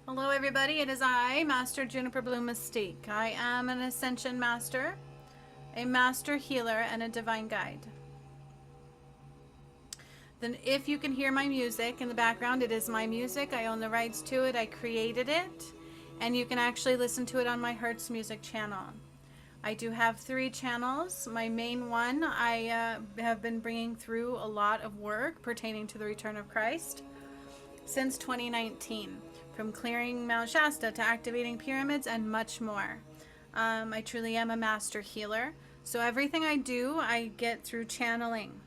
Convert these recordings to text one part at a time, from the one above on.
Hello everybody, it is I, Master Juniper Bloom Mystique. I am an Ascension Master, a Master Healer, and a Divine Guide. Then if you can hear my music in the background, it is my music. I own the rights to it. I created it. And you can actually listen to it on my Hertz Music channel. I do have 3 channels. My main one, I have been bringing through a lot of work pertaining to the return of Christ since 2019, from clearing Mount Shasta to activating pyramids and much more. I truly am a master healer, so everything I do, I get through channeling.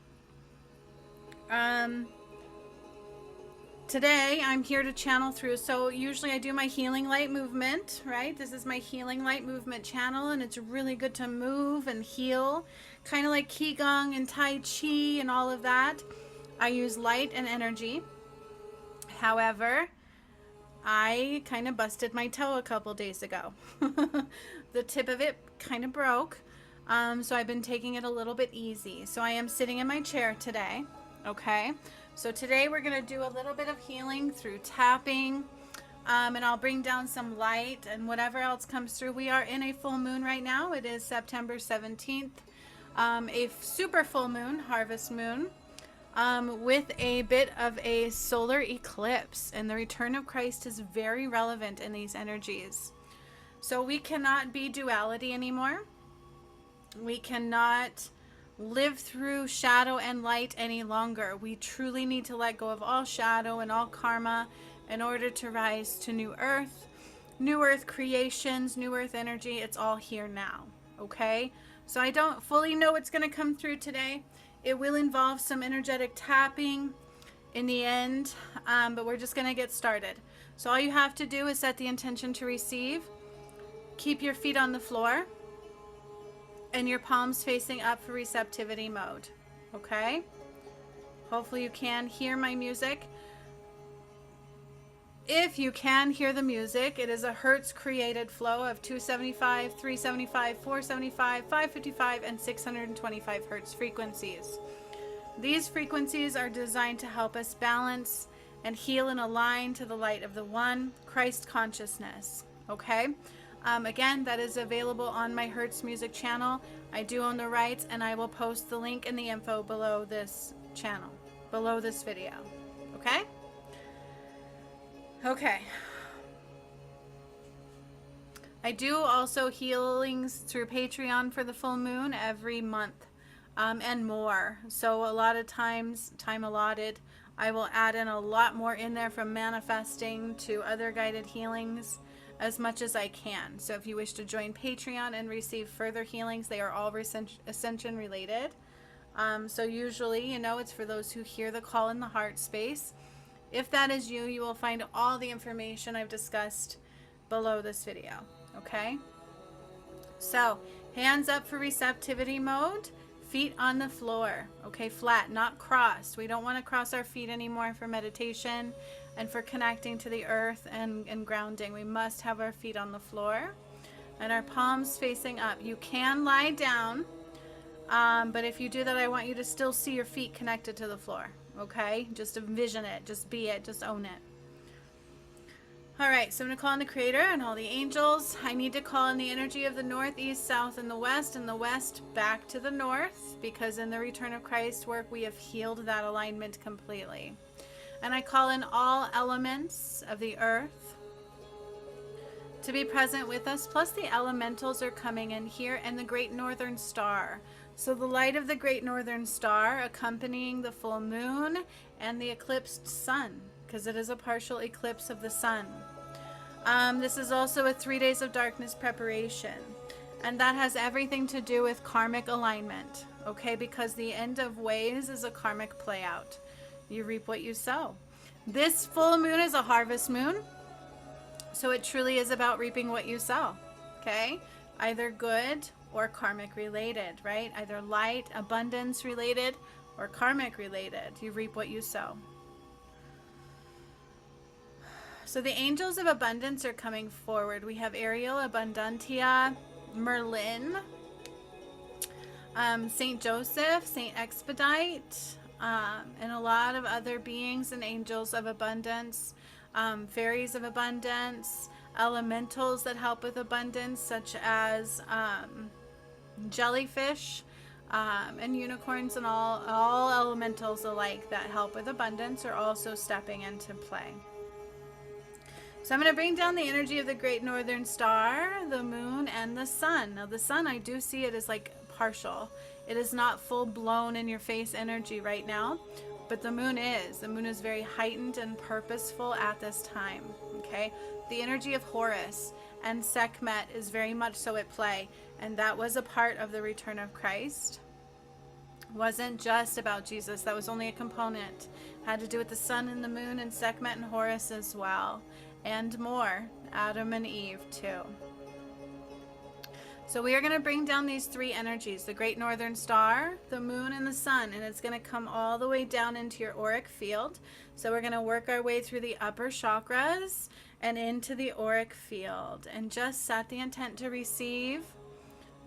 Today, I'm here to channel through, so usually I do my healing light movement, right? This is my healing light movement channel, and it's really good to move and heal, kind of like Qigong and Tai Chi and all of that. I use light and energy. However, I kind of busted my toe a couple days ago. The tip of it kind of broke, so I've been taking it a little bit easy. So I am sitting in my chair today, okay? So today we're going to do a little bit of healing through tapping, and I'll bring down some light and whatever else comes through. We are in a full moon right now. It is September 17th, a super full moon, harvest moon. With a bit of a solar eclipse, and the return of Christ is very relevant in these energies. So we cannot be duality anymore. We cannot live through shadow and light any longer. We truly need to let go of all shadow and all karma in order to rise to new earth creations, new earth energy. It's all here now, okay? So I don't fully know what's going to come through today. It will involve some energetic tapping in the end, but we're just going to get started. So all you have to do is set the intention to receive. Keep your feet on the floor and your palms facing up for receptivity mode. Okay? Hopefully you can hear my music. If you can hear the music, it is a Hertz created flow of 275, 375, 475, 555, and 625 Hertz frequencies. These frequencies are designed to help us balance and heal and align to the light of the One, Christ consciousness. Okay? Again, that is available on my Hertz Music channel. I do own the rights, and I will post the link and the info below this channel, below this video. Okay? Okay. I do also healings through Patreon for the full moon every month, and more. So a lot of times, time allotted, I will add in a lot more in there, from manifesting to other guided healings, as much as I can. So if you wish to join Patreon and receive further healings, they are all ascension related. So usually, it's for those who hear the call in the heart space. If that is you, you will find all the information I've discussed below this video, okay? So, hands up for receptivity mode, feet on the floor, okay, flat, not crossed. We don't want to cross our feet anymore for meditation and for connecting to the earth and grounding. We must have our feet on the floor and our palms facing up. You can lie down, but if you do that, I want you to still see your feet connected to the floor. Okay, just envision it, just be it, just own it. All right, so I'm going to call on the Creator and all the angels. I need to call in the energy of the north, east, south, and the west back to the north, because in the return of Christ work, we have healed that alignment completely. And I call in all elements of the earth to be present with us, plus the elementals are coming in here, and the great northern star. So the light of the great northern star accompanying the full moon and the eclipsed sun, because it is a partial eclipse of the sun. This is also a 3 days of darkness preparation, and that has everything to do with karmic alignment, okay? Because the end of ways is a karmic play out. You reap what you sow. This full moon is a harvest moon, so it truly is about reaping what you sow, okay? Either good or karmic related, right? Either light, abundance related, or karmic related. You reap what you sow. So the angels of abundance are coming forward. We have Ariel, Abundantia, Merlin, Saint Joseph, Saint Expedite, and a lot of other beings and angels of abundance. fairies of abundance, elementals that help with abundance, such as jellyfish, and unicorns, and all elementals alike that help with abundance are also stepping into play. So I'm going to bring down the energy of the great northern star, the moon, and the sun. Now the sun, I do see it as like partial. It is not full blown in your face energy right now, but the moon is. The moon is very heightened and purposeful at this time. Okay, the energy of Horus and Sekhmet is very much so at play, and that was a part of the return of Christ. Wasn't just about Jesus. That was only a component. Had to do with the sun and the moon and Sekhmet and Horus as well, and more, Adam and Eve too. So we are going to bring down these three energies, the great northern star, the moon, and the sun, and it's going to come all the way down into your auric field. So we're going to work our way through the upper chakras and into the auric field, and just set the intent to receive.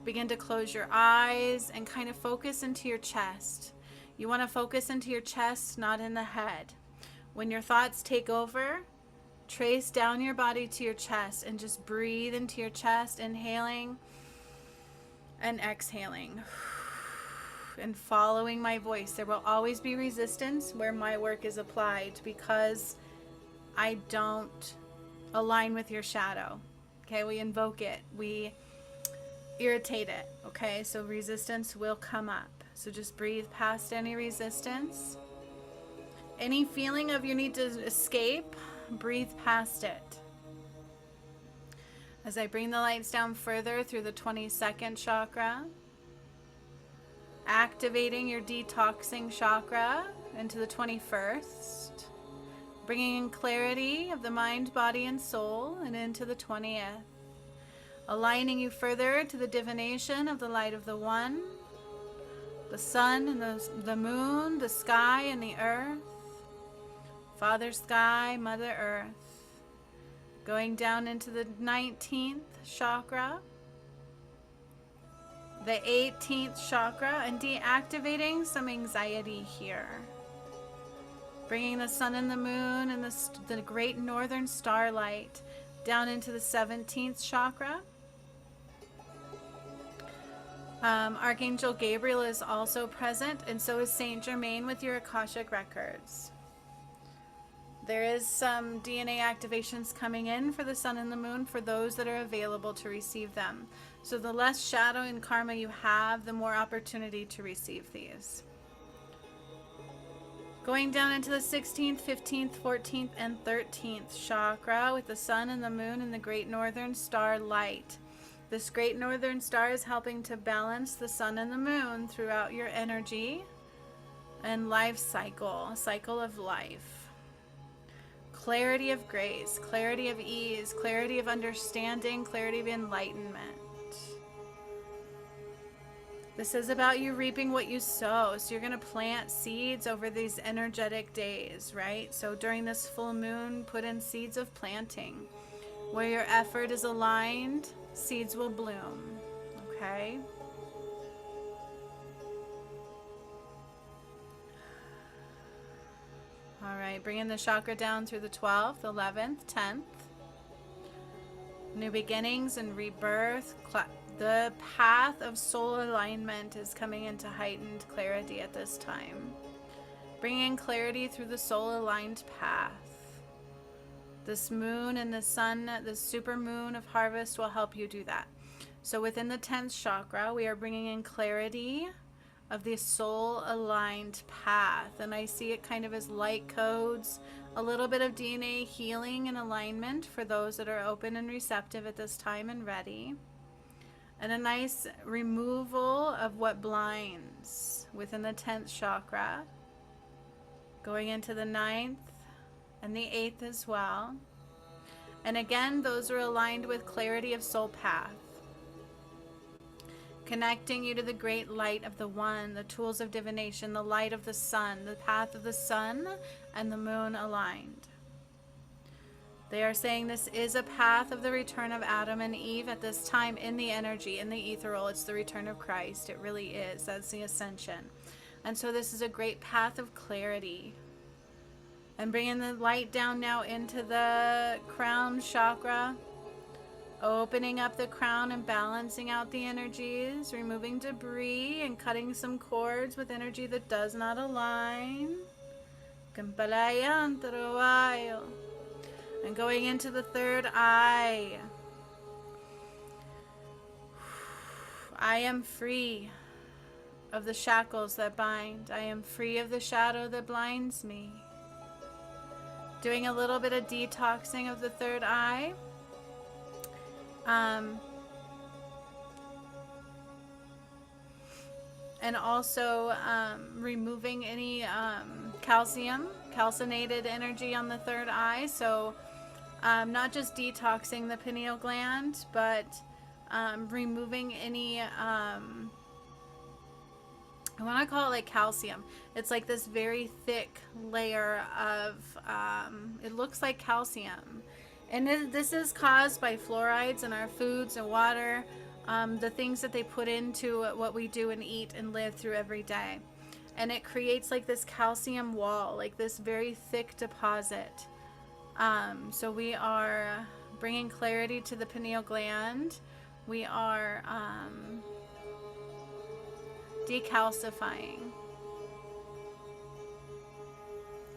Begin to close your eyes and kind of focus into your chest. You want to focus into your chest, not in the head. When your thoughts take over, trace down your body to your chest and just breathe into your chest, inhaling and exhaling and following my voice. There will always be resistance where my work is applied, because I don't align with your shadow. Okay, we invoke it, we irritate it. Okay, so resistance will come up. So just breathe past any resistance. Any feeling of you need to escape, breathe past it. As I bring the lights down further through the 22nd chakra, activating your detoxing chakra into the 21st, bringing in clarity of the mind, body, and soul, and into the 20th, aligning you further to the divination of the light of the One, the sun and the moon, the sky and the earth, Father Sky, Mother Earth. Going down into the 19th chakra, the 18th chakra, and deactivating some anxiety here. Bringing the sun and the moon and the great northern starlight down into the 17th chakra. Archangel Gabriel is also present, and so is Saint Germain with your Akashic records. There is some DNA activations coming in for the sun and the moon for those that are available to receive them. So the less shadow and karma you have, the more opportunity to receive these. Going down into the 16th, 15th, 14th, and 13th chakra with the sun and the moon and the great northern star light. This great northern star is helping to balance the sun and the moon throughout your energy and life cycle, a cycle of life. Clarity of grace, clarity of ease, clarity of understanding, clarity of enlightenment. This is about you reaping what you sow. So you're going to plant seeds over these energetic days, right? So during this full moon, put in seeds of planting. Where your effort is aligned, seeds will bloom, okay? All right, bringing the chakra down through the 12th, 11th, 10th. New beginnings and rebirth. The path of soul alignment is coming into heightened clarity at this time. Bringing clarity through the soul aligned path. This moon and the sun, the super moon of harvest will help you do that. So within the 10th chakra, we are bringing in clarity of the soul aligned path, and I see it kind of as light codes, a little bit of DNA healing and alignment for those that are open and receptive at this time and ready, and a nice removal of what blinds within the 10th chakra, going into the 9th and the 8th as well. And again, those are aligned with clarity of soul path, connecting you to the great light of the One, the tools of divination, the light of the sun, the path of the sun and the moon aligned. They are saying this is a path of the return of Adam and Eve at this time in the energy, in the ethereal. It's the return of Christ. It really is. That's the ascension. And so this is a great path of clarity And bringing the light down now into the crown chakra. Opening up the crown and balancing out the energies, removing debris and cutting some cords with energy that does not align. And going into the third eye. I am free of the shackles that bind. I am free of the shadow that blinds me. Doing a little bit of detoxing of the third eye. And also removing any calcinated energy on the third eye. So not just detoxing the pineal gland, but removing any, I want to call it like calcium. It's like this very thick layer of, it looks like calcium. And this is caused by fluorides in our foods and water, the things that they put into what we do and eat and live through every day. And it creates like this calcium wall, like this very thick deposit. So we are bringing clarity to the pineal gland. We are decalcifying.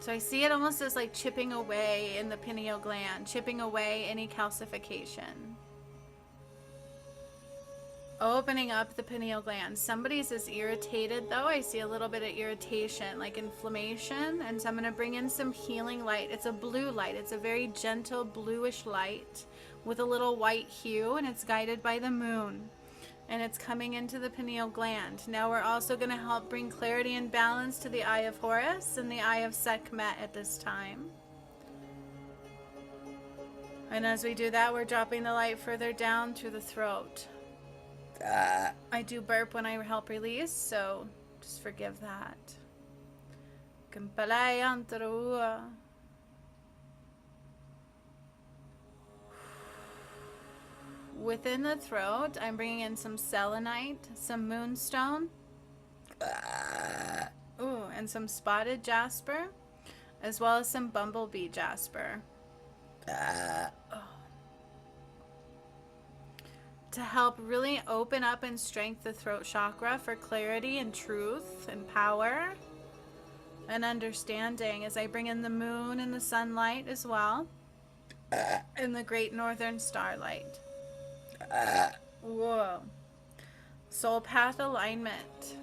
So I see it almost as like chipping away in the pineal gland, chipping away any calcification. Opening up the pineal gland. Somebody's is irritated though. I see a little bit of irritation, like inflammation. And so I'm going to bring in some healing light. It's a blue light. It's a very gentle bluish light with a little white hue, and it's guided by the moon. And it's coming into the pineal gland. Now we're also going to help bring clarity and balance to the eye of Horus and the eye of Sekhmet at this time. And as we do that, we're dropping the light further down through the throat. I do burp when I help release, so just forgive that. Within the throat, I'm bringing in some selenite, some moonstone, and some spotted jasper, as well as some bumblebee jasper. To help really open up and strengthen the throat chakra for clarity and truth and power and understanding, as I bring in the moon and the sunlight as well, and the great northern starlight. Whoa. Soul path alignment.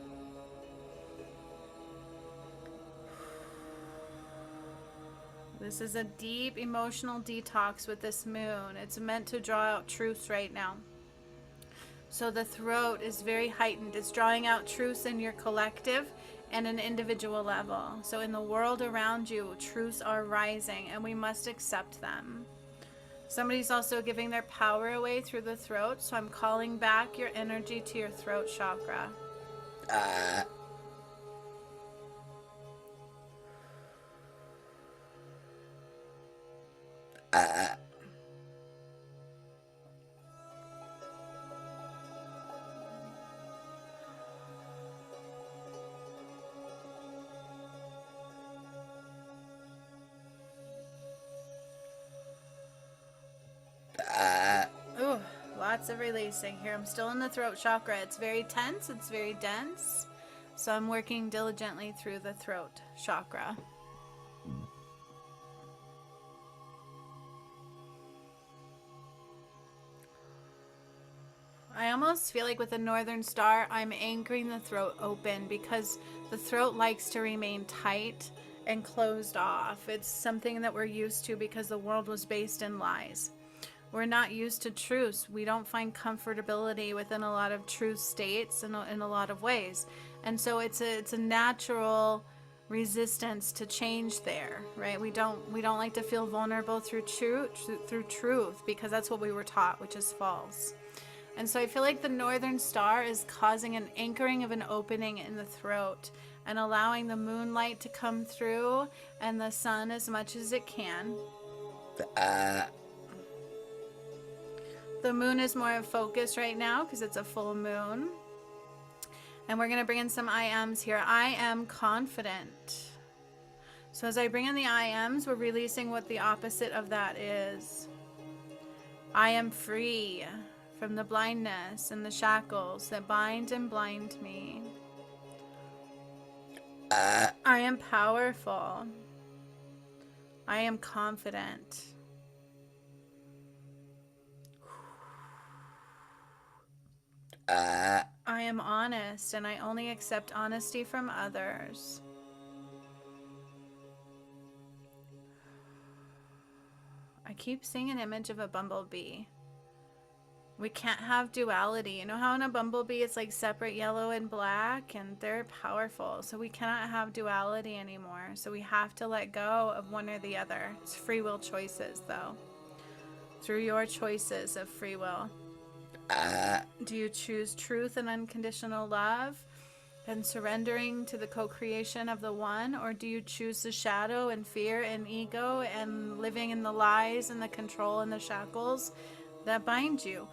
This is a deep emotional detox with this moon. It's meant to draw out truths right now. So the throat is very heightened. It's drawing out truths in your collective and an individual level. So in the world around you, truths are rising and we must accept them. Somebody's also giving their power away through the throat. So I'm calling back your energy to your throat chakra. Ooh, lots of releasing here. I'm still in the throat chakra. It's very tense. It's very dense. So I'm working diligently through the throat chakra. I almost feel like with the northern star, I'm anchoring the throat open because the throat likes to remain tight and closed off. It's something that we're used to because the world was based in lies. We're not used to truths. We don't find comfortability within a lot of truth states in a lot of ways. And so it's a natural resistance to change there, right? We don't like to feel vulnerable through truth because that's what we were taught, which is false. And so I feel like the northern star is causing an anchoring of an opening in the throat and allowing the moonlight to come through and the sun as much as it can. The moon is more in focus right now because it's a full moon. And we're going to bring in some I ams here. I am confident. So as I bring in the I ams, we're releasing what the opposite of that is. I am free from the blindness and the shackles that bind and blind me. I am powerful. I am confident. I am honest, and I only accept honesty from others. I keep seeing an image of a bumblebee. We can't have duality. You know how in a bumblebee it's like separate yellow and black, and they're powerful. So we cannot have duality anymore. So we have to let go of one or the other. It's free will choices, though. Through your choices of free will. Do you choose truth and unconditional love and surrendering to the co-creation of the one, or do you choose the shadow and fear and ego and living in the lies and the control and the shackles that bind you?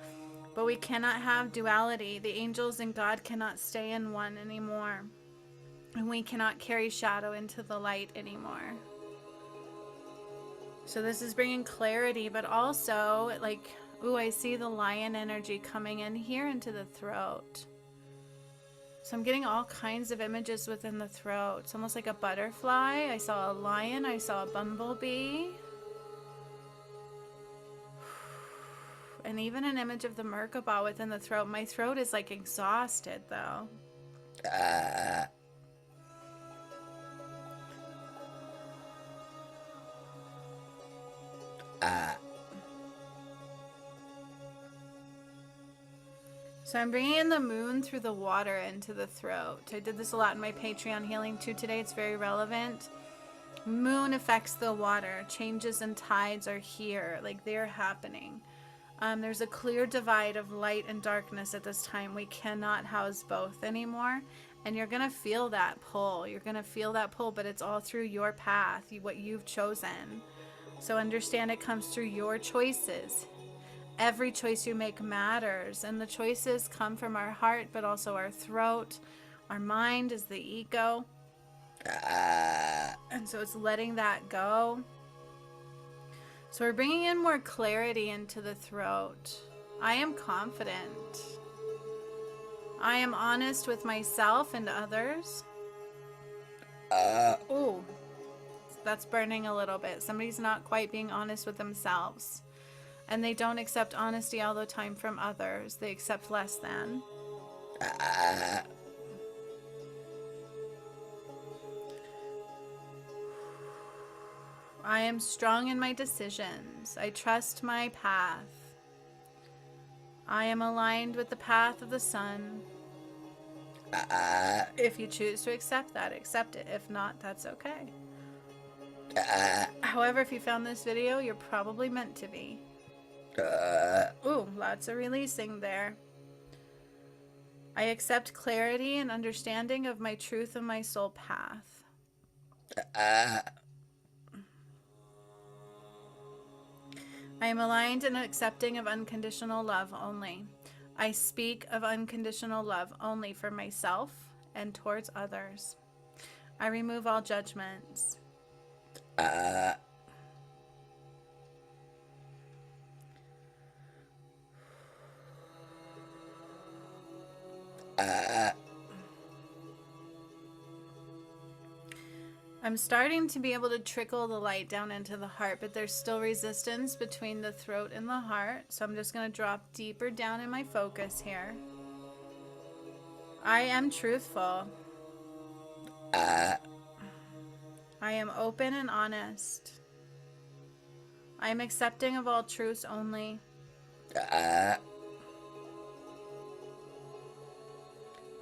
But we cannot have duality. The angels and God cannot stay in one anymore, and we cannot carry shadow into the light anymore. So this is bringing clarity, but also like, ooh, I see the lion energy coming in here into the throat. So I'm getting all kinds of images within the throat. It's almost like a butterfly. I saw a lion. I saw a bumblebee. And even an image of the Merkaba within the throat. My throat is like exhausted though. So I'm bringing in the moon through the water into the throat. I did this a lot in my Patreon healing too today. It's very relevant. Moon affects the water. Changes and tides are here. Like they're happening. There's a clear divide of light and darkness at this time. We cannot house both anymore. And you're going to feel that pull. You're going to feel that pull, but it's all through your path, what you've chosen. So understand it comes through your choices. Every choice you make matters, and the choices come from our heart, but also our throat. Our mind is the ego. And so it's letting that go. So we're bringing in more clarity into the throat. I am confident. I am honest with myself and others. Ooh, that's burning a little bit. Somebody's not quite being honest with themselves. And they don't accept honesty all the time from others. They accept less than. I am strong in my decisions. I trust my path. I am aligned with the path of the sun. If you choose to accept that, accept it. If not, that's okay. However, if you found this video, you're probably meant to be. Ooh, lots of releasing there. I accept clarity and understanding of my truth and my soul path. I am aligned and accepting of unconditional love only. I speak of unconditional love only for myself and towards others. I remove all judgments. I'm starting to be able to trickle the light down into the heart, but there's still resistance between the throat and the heart. So I'm just going to drop deeper down in my focus here. I am truthful. I am open and honest. I am accepting of all truths only. I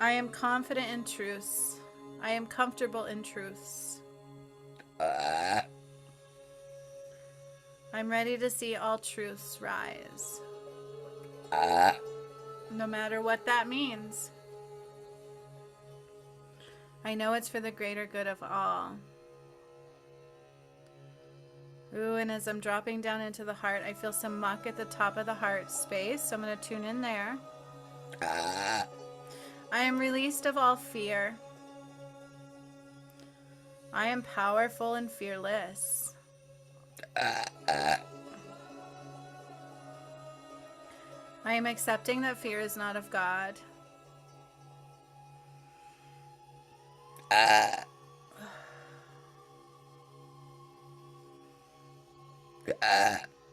am confident in truths. I am comfortable in truths. I'm ready to see all truths rise. No matter what that means. I know it's for the greater good of all. Ooh, and as I'm dropping down into the heart, I feel some muck at the top of the heart space, so I'm going to tune in there. I am released of all fear. I am powerful and fearless. I am accepting that fear is not of God. I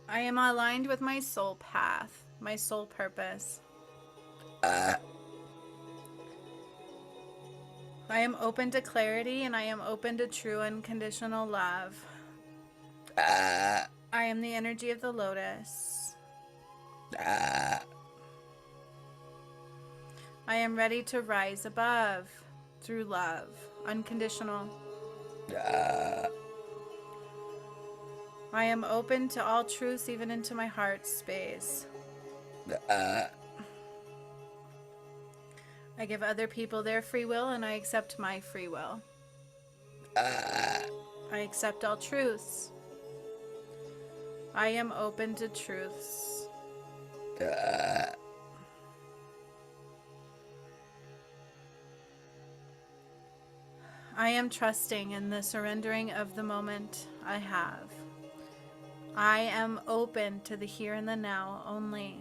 am aligned with my soul path, my soul purpose. I am open to clarity and I am open to true unconditional love. I am the energy of the lotus. I am ready to rise above through love, unconditional. I am open to all truths, even into my heart space. I give other people their free will and I accept my free will. I accept all truths. I am open to truths. I am trusting in the surrendering of the moment I have. I am open to the here and the now only.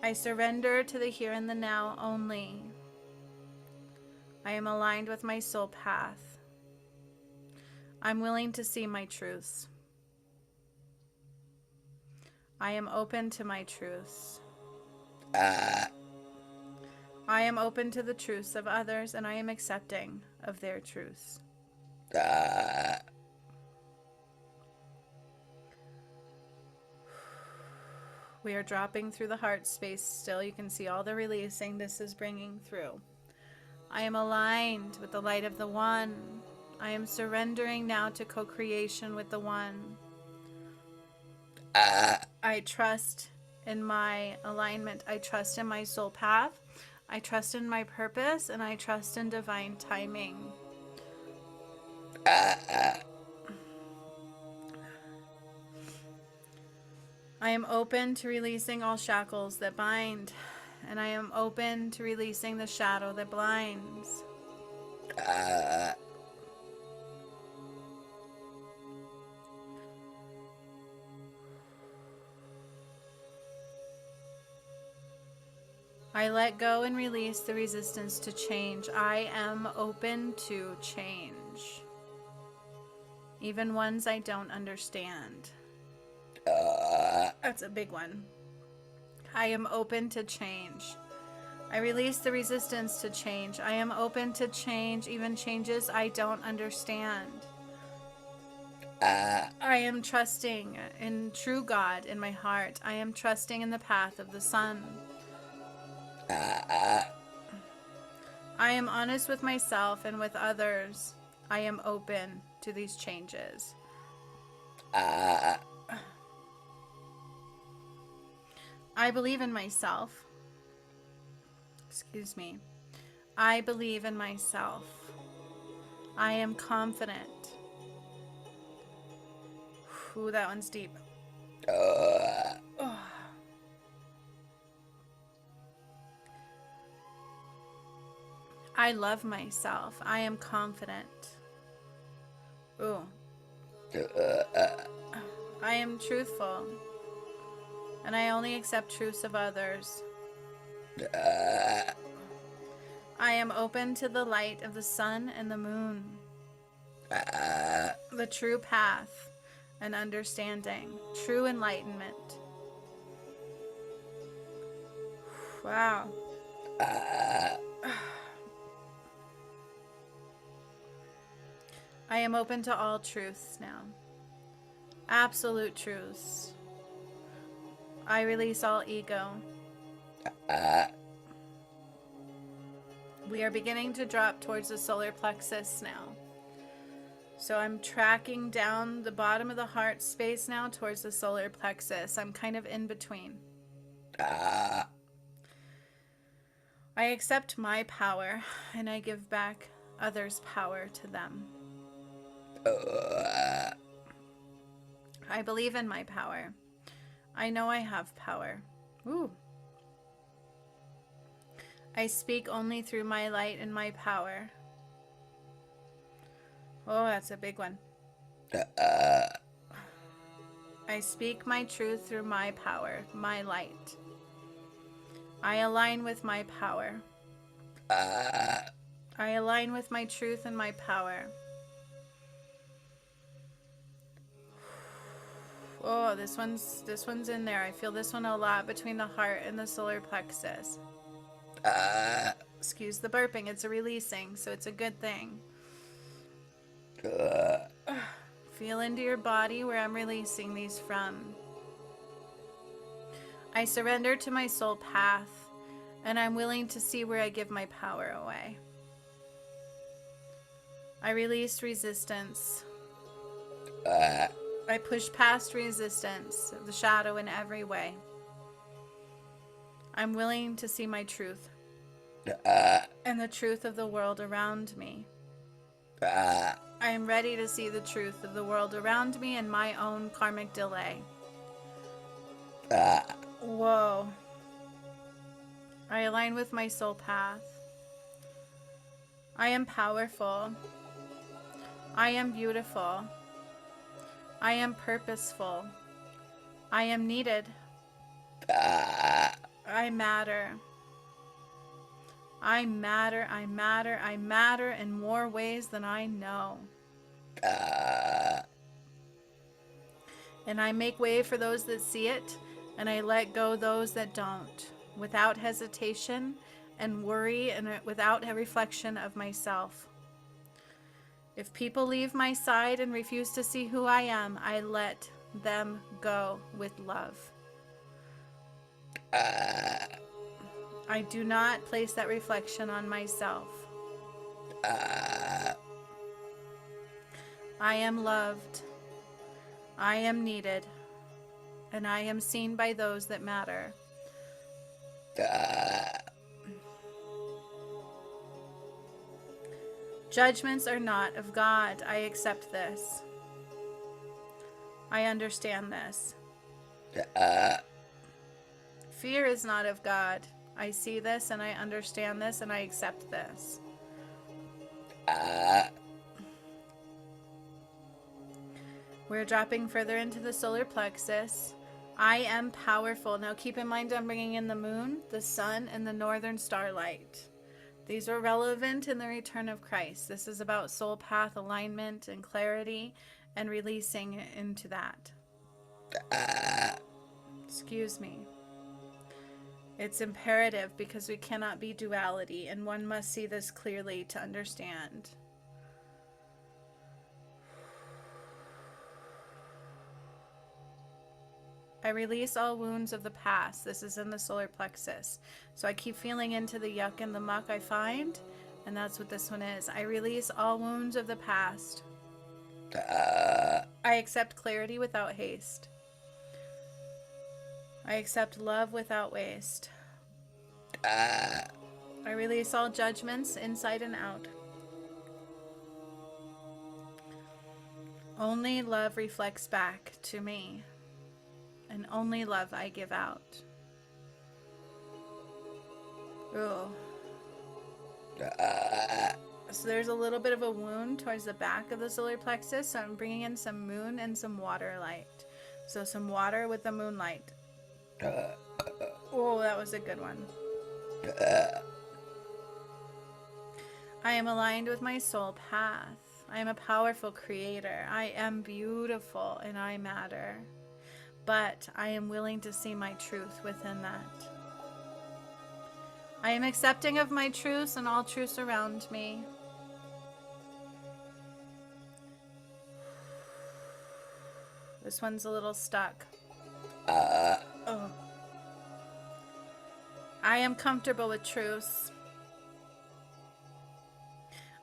I surrender to the here and the now only. I am aligned with my soul path. I'm willing to see my truths. I am open to my truths. I am open to the truths of others and I am accepting of their truths. We are dropping through the heart space still. You can see all the releasing this is bringing through. I am aligned with the light of the One. I am surrendering now to co-creation with the One. I trust in my alignment. I trust in my soul path. I trust in my purpose and I trust in divine timing. I am open to releasing all shackles that bind, and I am open to releasing the shadow that blinds. I let go and release the resistance to change. I am open to change, even ones I don't understand. That's a big one. I am open to change. I release the resistance to change. I am open to change, even changes I don't understand. I am trusting in true God in my heart. I am trusting in the path of the sun. I am honest with myself and with others. I am open to these changes. I believe in myself. Excuse me. I believe in myself. I am confident. Ooh, that one's deep. Oh. I love myself. I am confident. Ooh. I am truthful. And I only accept truths of others. I am open to the light of the sun and the moon. The true path and understanding. True enlightenment. Wow. I am open to all truths now. Absolute truths. I release all ego. We are beginning to drop towards the solar plexus now. So I'm tracking down the bottom of the heart space now towards the solar plexus. I'm kind of in between. I accept my power and I give back others' power to them. I believe in my power. I know I have power. Ooh. I speak only through my light and my power. Oh, that's a big one. I speak my truth through my power, my light. I align with my power. I align with my truth and my power. Oh, this one's in there. I feel this one a lot between the heart and the solar plexus. Excuse the burping. It's a releasing, so it's a good thing. Feel into your body where I'm releasing these from. I surrender to my soul path, and I'm willing to see where I give my power away. I release resistance. I push past resistance, the shadow in every way. I'm willing to see my truth and the truth of the world around me. I am ready to see the truth of the world around me and my own karmic delay. Whoa. I align with my soul path. I am powerful. I am beautiful. I am purposeful. I am needed. I matter. I matter, I matter, I matter in more ways than I know. And I make way for those that see it, and I let go those that don't, without hesitation and worry and without a reflection of myself. If people leave my side and refuse to see who I am, I let them go with love. I do not place that reflection on myself. I am loved. I am needed. And I am seen by those that matter. Judgments are not of God. I accept this. I understand this. Fear is not of God. I see this and I understand this and I accept this. We're dropping further into the solar plexus. I am powerful. Now keep in mind I'm bringing in the moon, the sun, and the northern starlight. These are relevant in the return of Christ. This is about soul path alignment and clarity and releasing into that. Excuse me. It's imperative because we cannot be duality, and one must see this clearly to understand. I release all wounds of the past. This is in the solar plexus. So I keep feeling into the yuck and the muck I find, and that's what this one is. I release all wounds of the past. I accept clarity without haste. I accept love without waste. I release all judgments inside and out. Only love reflects back to me, and only love I give out. Ooh. So there's a little bit of a wound towards the back of the solar plexus, so I'm bringing in some moon and some water light. So some water with the moonlight. Oh, that was a good one. I am aligned with my soul path. I am a powerful creator. I am beautiful and I matter. But I am willing to see my truth within that. I am accepting of my truths and all truths around me. This one's a little stuck. Oh. I am comfortable with truths.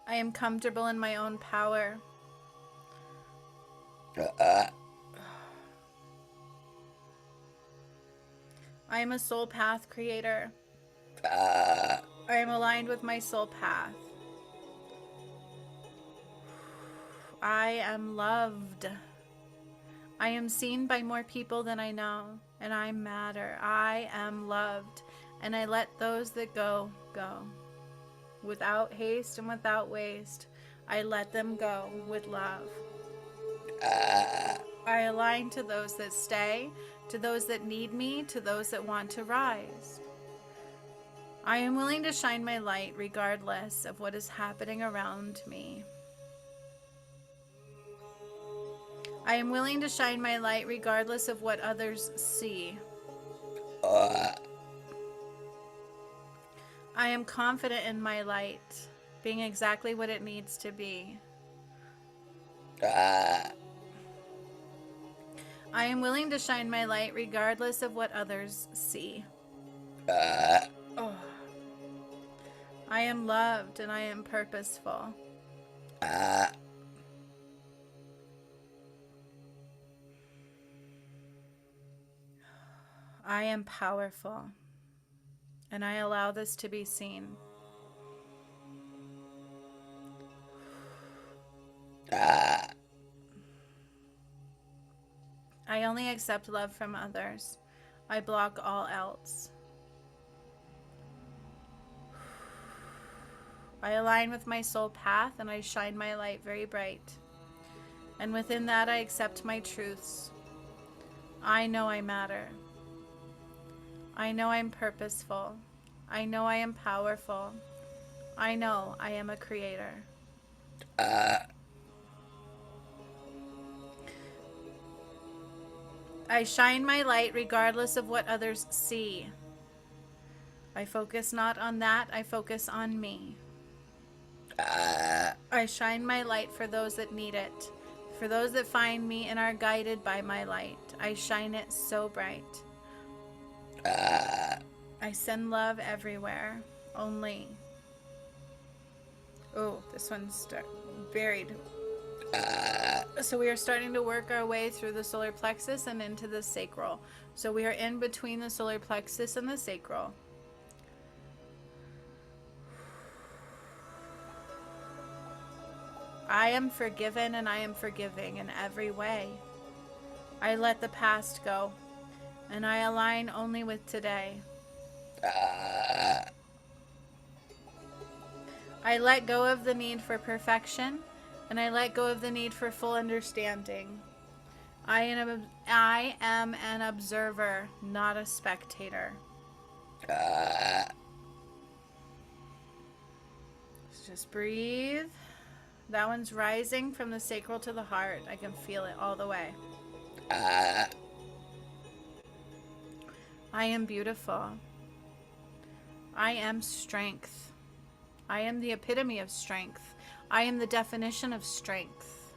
I am comfortable in my own power. I am a soul path creator. I am aligned with my soul path. I am loved. I am seen by more people than I know, and I matter. I am loved, and I let those that go, go. Without haste and without waste. I let them go with love. Ah. I align to those that stay, to those that need me, to those that want to rise. I am willing to shine my light regardless of what is happening around me. I am willing to shine my light regardless of what others see. Ah. I am confident in my light being exactly what it needs to be. Ah. I am willing to shine my light regardless of what others see. Ah. Oh. I am loved and I am purposeful. Ah. I am powerful and I allow this to be seen. Ah. I only accept love from others. I block all else. I align with my soul path and I shine my light very bright. And within that, I accept my truths. I know I matter. I know I'm purposeful. I know I am powerful. I know I am a creator. Ah. I shine my light regardless of what others see. I focus not on that, I focus on me. Ah. I shine my light for those that need it, for those that find me and are guided by my light. I shine it so bright. Ah. I send love everywhere, only. Oh, this one's buried. Ah. So we are starting to work our way through the solar plexus and into the sacral. So we are in between the solar plexus and the sacral. I am forgiven and I am forgiving in every way. I let the past go and I align only with today. Ah. I let go of the need for perfection and I let go of the need for full understanding. I am an observer, not a spectator. Ah. Just breathe. That one's rising from the sacral to the heart. I can feel it all the way. Ah. I am beautiful. I am strength. I am the epitome of strength. I am the definition of strength.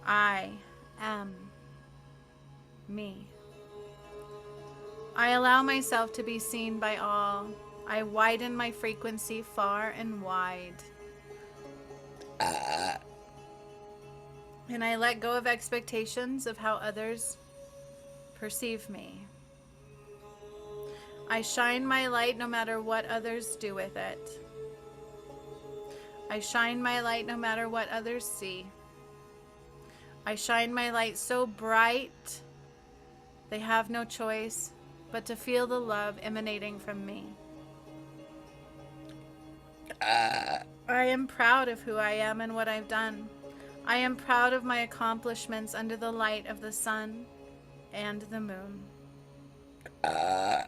I am me. I allow myself to be seen by all. I widen my frequency far and wide. Ah. And I let go of expectations of how others perceive me. I shine my light no matter what others do with it. I shine my light no matter what others see. I shine my light so bright they have no choice but to feel the love emanating from me. Ah. I am proud of who I am and what I've done. I am proud of my accomplishments under the light of the sun and the moon. Ah.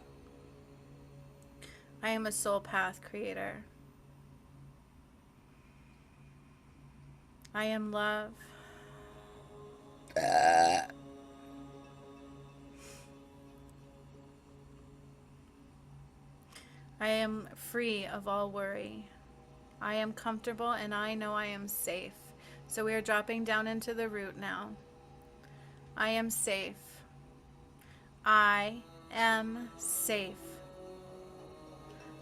I am a soul path creator. I am love. Ah. I am free of all worry. I am comfortable and I know I am safe. So we are dropping down into the root now. I am safe. I am safe.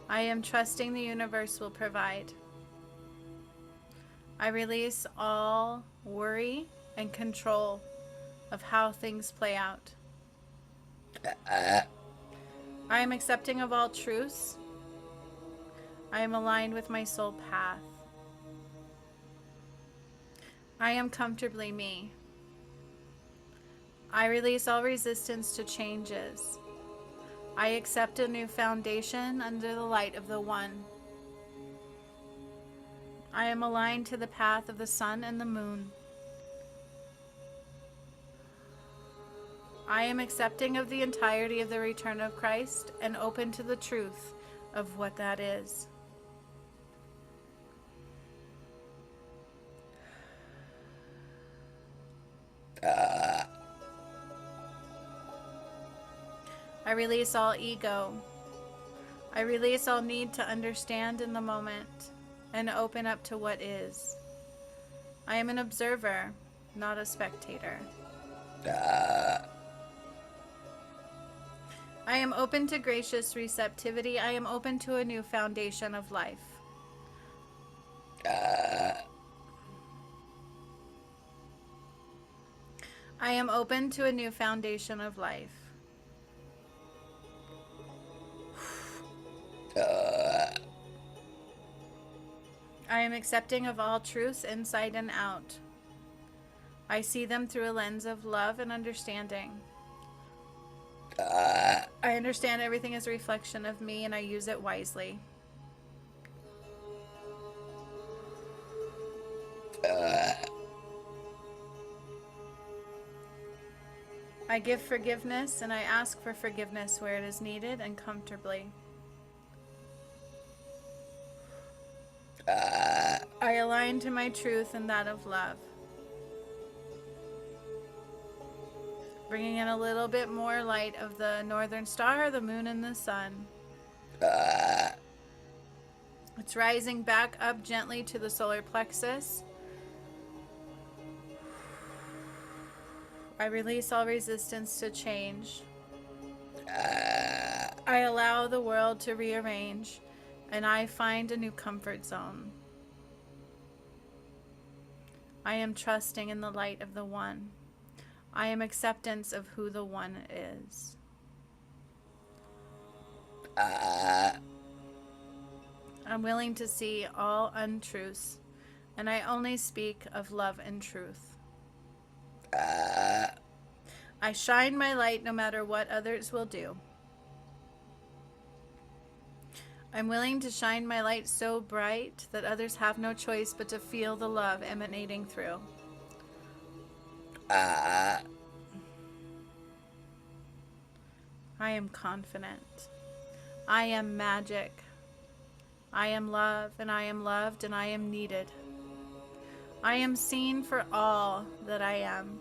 I am trusting the universe will provide. I release all worry and control of how things play out. Ah. I am accepting of all truths. I am aligned with my soul path. I am comfortably me. I release all resistance to changes. I accept a new foundation under the light of the One. I am aligned to the path of the sun and the moon. I am accepting of the entirety of the return of Christ and open to the truth of what that is. I release all ego. I release all need to understand in the moment and open up to what is. I am an observer, not a spectator. I am open to gracious receptivity. I am open to a new foundation of life. I am open to a new foundation of life. I am accepting of all truths inside and out. I see them through a lens of love and understanding. I understand everything is a reflection of me and I use it wisely. I give forgiveness and I ask for forgiveness where it is needed and comfortably. I align to my truth and that of love. Bringing in a little bit more light of the northern star, the moon, and the sun. It's rising back up gently to the solar plexus. I release all resistance to change. I allow the world to rearrange, and I find a new comfort zone. I am trusting in the light of the One. I am acceptance of who the One is. I'm willing to see all untruths, and I only speak of love and truth. I shine my light no matter what others will do. I'm willing to shine my light so bright that others have no choice but to feel the love emanating through. I am confident. I am magic. I am love, and I am loved, and I am needed. I am seen for all that I am.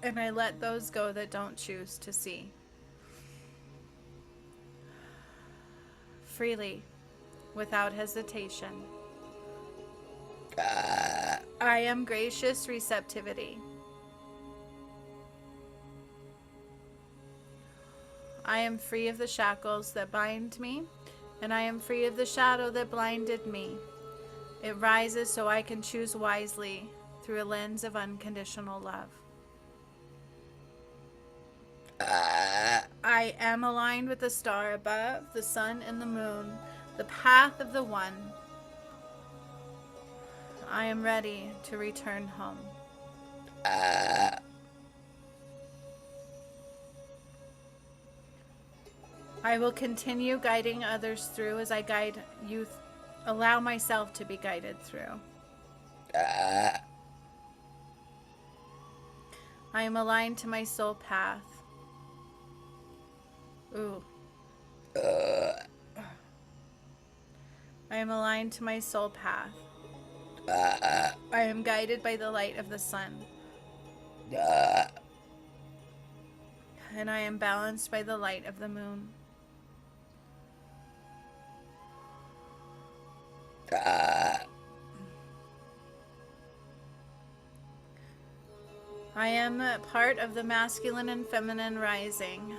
And I let those go that don't choose to see. Freely, without hesitation. I am gracious receptivity. I am free of the shackles that bind me, and I am free of the shadow that blinded me. It rises so I can choose wisely through a lens of unconditional love. I am aligned with the star above, the sun and the moon, the path of the One. I am ready to return home. I will continue guiding others through as I guide youth. Allow myself to be guided through. I am aligned to my soul path. Ooh. I am aligned to my soul path. I am guided by the light of the sun. And I am balanced by the light of the moon. I am a part of the masculine and feminine rising.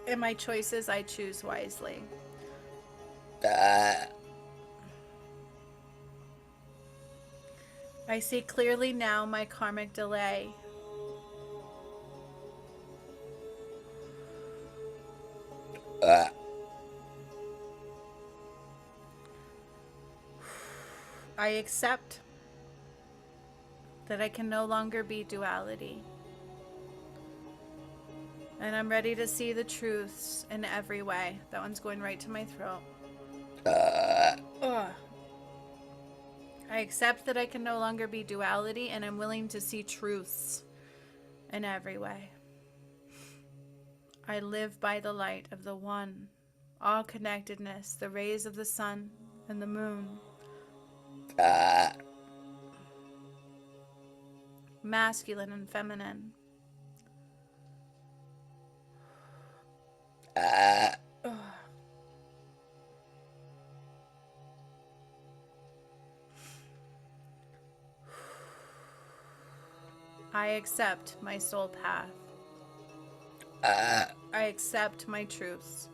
In my choices, I choose wisely. I see clearly now my karmic delay. I accept that I can no longer be duality. And I'm ready to see the truths in every way. That one's going right to my throat. Oh, I accept that I can no longer be duality, and I'm willing to see truths in every way. I live by the light of the one, all connectedness, the rays of the sun and the moon, masculine and feminine. Ugh. I accept my soul path. I accept my truths.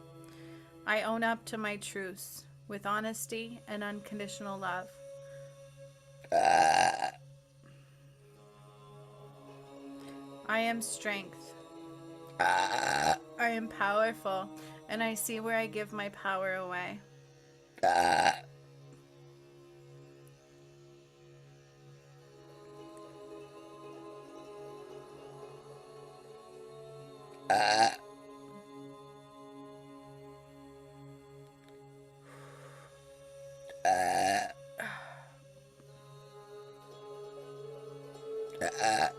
I own up to my truths with honesty and unconditional love. I am strength. I am powerful, and I see where I give my power away.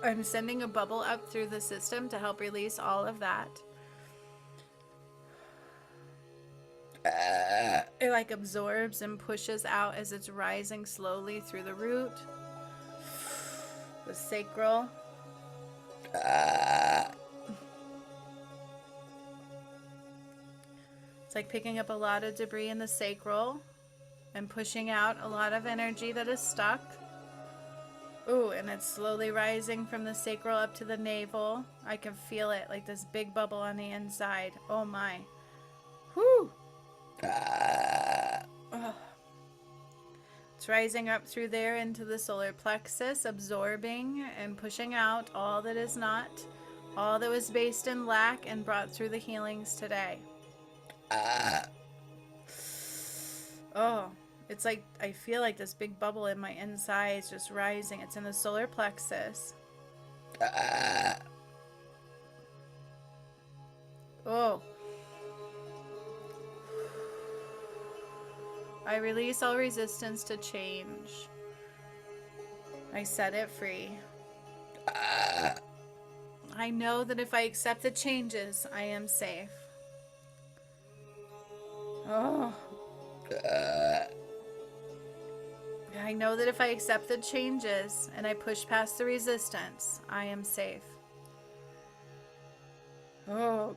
I'm sending a bubble up through the system to help release all of that. It like absorbs and pushes out as it's rising slowly through the root, the sacral. It's like picking up a lot of debris in the sacral and pushing out a lot of energy that is stuck. Ooh, and it's slowly rising from the sacral up to the navel. I can feel it, like this big bubble on the inside. Oh my. Whew. Oh. It's rising up through there into the solar plexus, absorbing and pushing out all that is not, all that was based in lack and brought through the healings today. Oh. It's like I feel like this big bubble in my insides just rising. It's in the solar plexus. Oh. I release all resistance to change. I set it free. I know that if I accept the changes, I am safe. Oh. I know that if I accept the changes and I push past the resistance, I am safe. Oh.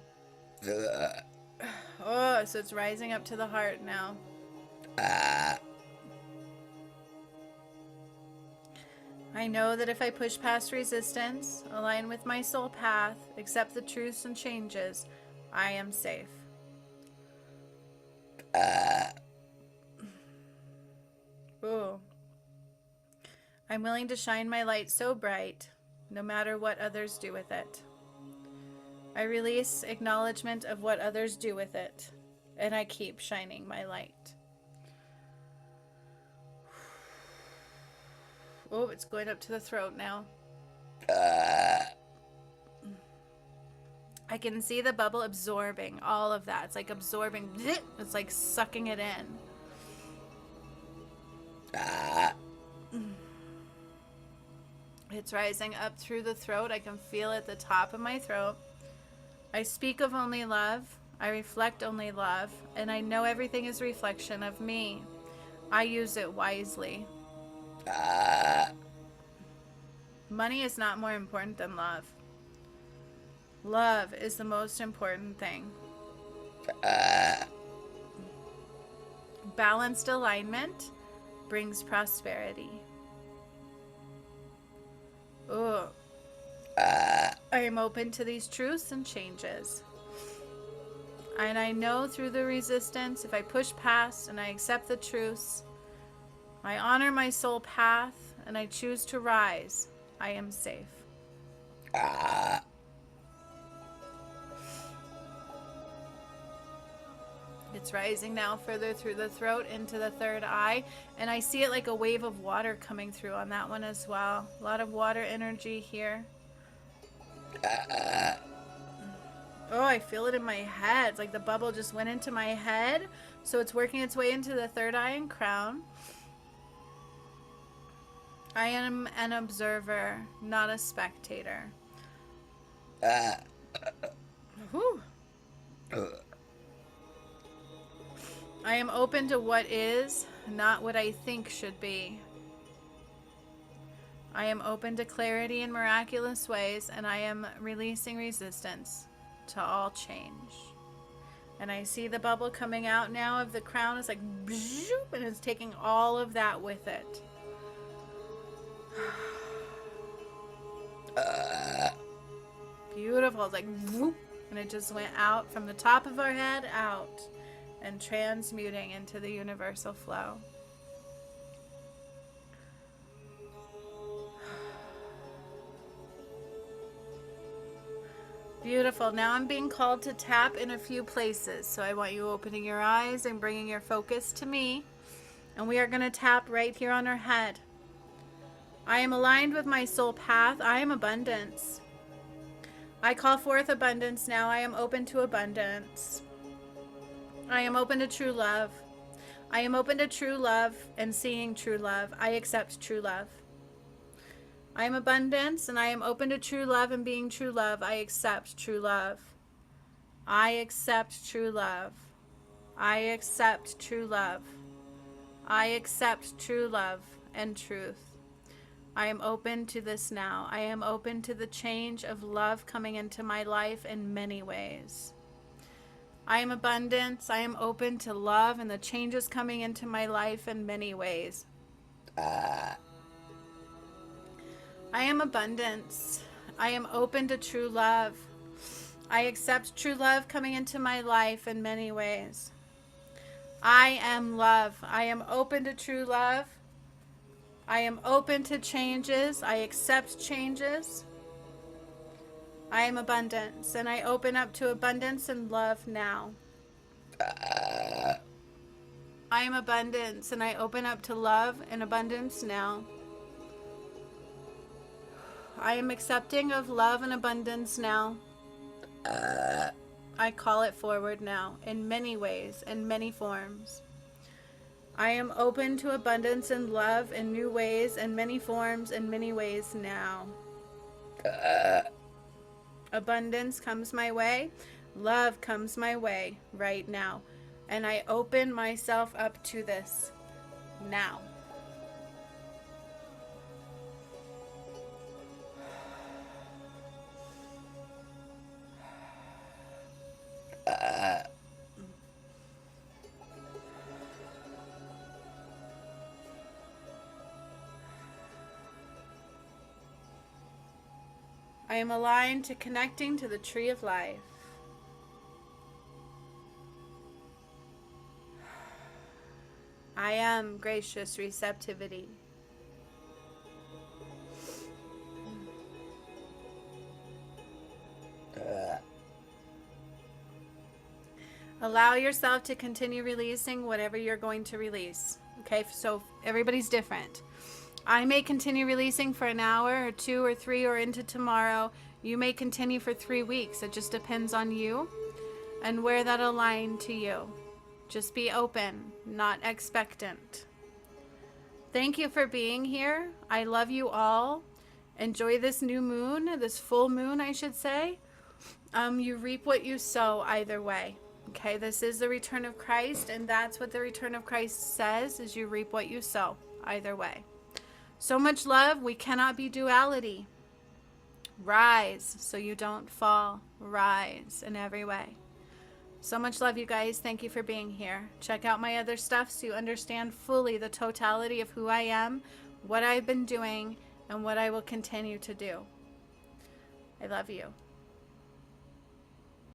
Oh, so it's rising up to the heart now. I know that if I push past resistance, align with my soul path, accept the truths and changes, I am safe. Ooh. I'm willing to shine my light so bright, no matter what others do with it. I release acknowledgement of what others do with it, and I keep shining my light. Oh, it's going up to the throat now. I can see the bubble absorbing all of that. It's like absorbing. It's like sucking it in. It's rising up through the throat. I can feel it at the top of my throat. I speak of only love. I reflect only love. And I know everything is a reflection of me. I use it wisely. Money is not more important than love. Love is the most important thing. Balanced alignment brings prosperity. Ooh. I am open to these truths and changes. And I know through the resistance, if I push past and I accept the truths, I honor my soul path, and I choose to rise, I am safe. It's rising now further through the throat into the third eye, and I see it like a wave of water coming through on that one as well. A lot of water energy here. Oh, I feel it in my head. It's like the bubble just went into my head. So it's working its way into the third eye and crown. I am an observer, not a spectator. Whew. I am open to what is, not what I think should be. I am open to clarity in miraculous ways, and I am releasing resistance to all change. And I see the bubble coming out now of the crown. It's like, and it's taking all of that with it. Beautiful. It's like, and it just went out from the top of our head out and transmuting into the universal flow. Beautiful. Now I'm being called to tap in a few places. So I want you opening your eyes and bringing your focus to me. And we are going to tap right here on our head. I am aligned with my soul path. I am abundance. I call forth abundance now. I am open to abundance. I am open to true love. I am open to true love and seeing true love. I accept true love. I am abundance and I am open to true love and being true love. I accept true love. I accept true love. I accept true love. I accept true love and truth. I am open to this now. I am open to the change of love coming into my life in many ways. I am abundance. I am open to love and the changes coming into my life in many ways. I am abundance. I am open to true love. I accept true love coming into my life in many ways. I am love. I am open to true love. I am open to changes. I accept changes. I am abundance, and I open up to abundance and love now. I am abundance, and I open up to love and abundance now. I am accepting of love and abundance now. I call it forward now in many ways, in many forms. I am open to abundance and love in new ways, in many forms, in many ways now. Abundance comes my way. Love comes my way right now. And I open myself up to this now. I am aligned to connecting to the tree of life. I am gracious receptivity. Allow yourself to continue releasing whatever you're going to release. Okay, so everybody's different. I may continue releasing for an hour or 2 or 3 or into tomorrow. You may continue for 3 weeks. It just depends on you and where that aligns to you. Just be open, not expectant. Thank you for being here. I love you all. Enjoy this new moon, this full moon, I should say. You reap what you sow either way. Okay, this is the return of Christ, and that's what the return of Christ says, is you reap what you sow either way. So much love. We cannot be duality. Rise so you don't fall. Rise in every way. So much love, you guys. Thank you for being here. Check out my other stuff so you understand fully the totality of who I am, what I've been doing, and what I will continue to do. I love you.